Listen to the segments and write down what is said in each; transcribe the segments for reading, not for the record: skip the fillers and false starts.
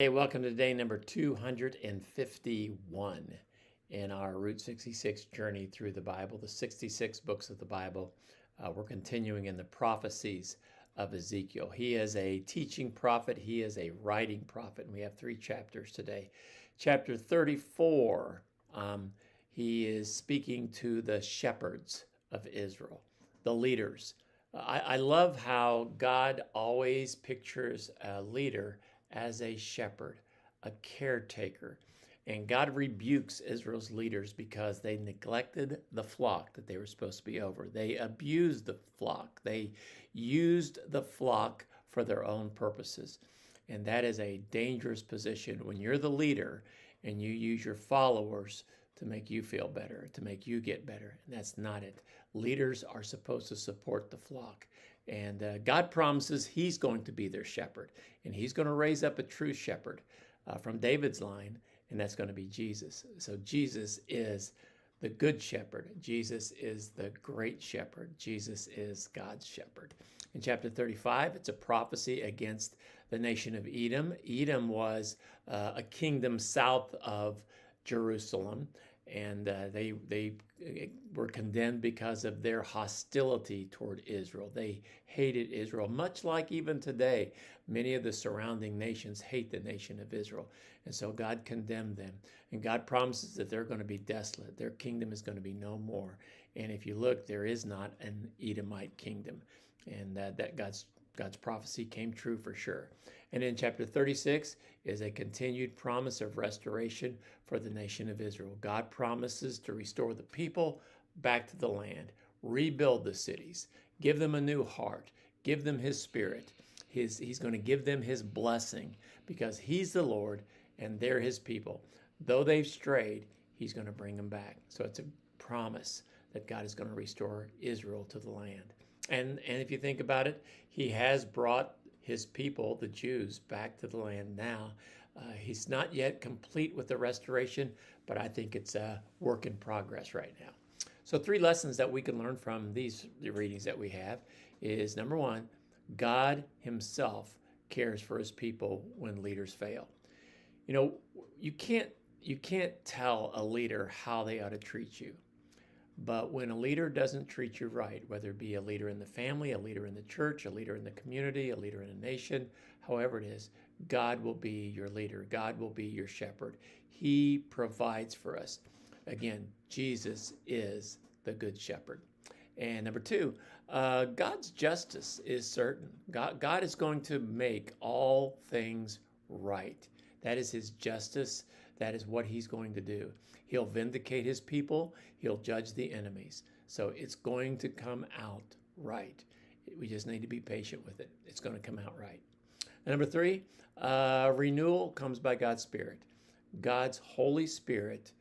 Hey, welcome to day number 251 in our Route 66 journey through the Bible, the 66 books of the Bible. We're continuing in the prophecies of Ezekiel. He is a teaching prophet. He is a writing prophet, and we have 3 chapters today. Chapter 34, he is speaking to the shepherds of Israel, the leaders. I love how God always pictures a leader as a shepherd, a caretaker. And God rebukes Israel's leaders because they neglected the flock that they were supposed to be over. They abused the flock. They used the flock for their own purposes. And that is a dangerous position when you're the leader and you use your followers to make you feel better, to make you get better. And that's not it. Leaders are supposed to support the flock. And God promises he's going to be their shepherd. And he's going to raise up a true shepherd from David's line, and that's going to be Jesus. So Jesus is the good shepherd. Jesus is the great shepherd. Jesus is God's shepherd. In chapter 35, it's a prophecy against the nation of Edom. Edom was a kingdom south of Jerusalem, and they were condemned because of their hostility toward Israel. They hated Israel, much like even today, many of the surrounding nations hate the nation of Israel. And so God condemned them. And God promises that they're going to be desolate. Their kingdom is going to be no more. And if you look, there is not an Edomite kingdom. And that God's prophecy came true for sure. And in chapter 36 is a continued promise of restoration for the nation of Israel. God promises to restore the people back to the land, rebuild the cities, give them a new heart, give them his spirit. He's going to give them his blessing because he's the Lord and they're his people. Though they've strayed, he's going to bring them back. So it's a promise that God is going to restore Israel to the land. And if you think about it, he has brought his people, the Jews, back to the land now. He's not yet complete with the restoration, but I think it's a work in progress right now. So 3 lessons that we can learn from these readings that we have is, number 1, God himself cares for his people when leaders fail. You know, you can't tell a leader how they ought to treat you. But when a leader doesn't treat you right, whether it be a leader in the family, a leader in the church, a leader in the community, a leader in a nation, however it is, God will be your leader. God will be your shepherd. He provides for us. Again, Jesus is the good shepherd. And number 2, God's justice is certain. God is going to make all things right. That is his justice. That is what he's going to do. He'll vindicate his people. He'll judge the enemies. So it's going to come out right. We just need to be patient with it. It's going to come out right. And number 3, renewal comes by God's Spirit. God's Holy Spirit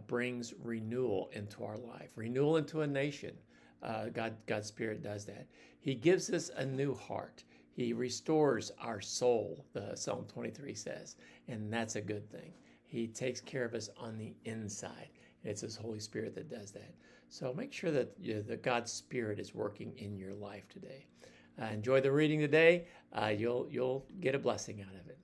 brings renewal into our life, renewal into a nation. God's Spirit does that. He gives us a new heart. He restores our soul, the Psalm 23 says, and that's a good thing. He takes care of us on the inside. It's his Holy Spirit that does that. So make sure that God's Spirit is working in your life today. Enjoy the reading today. You'll get a blessing out of it.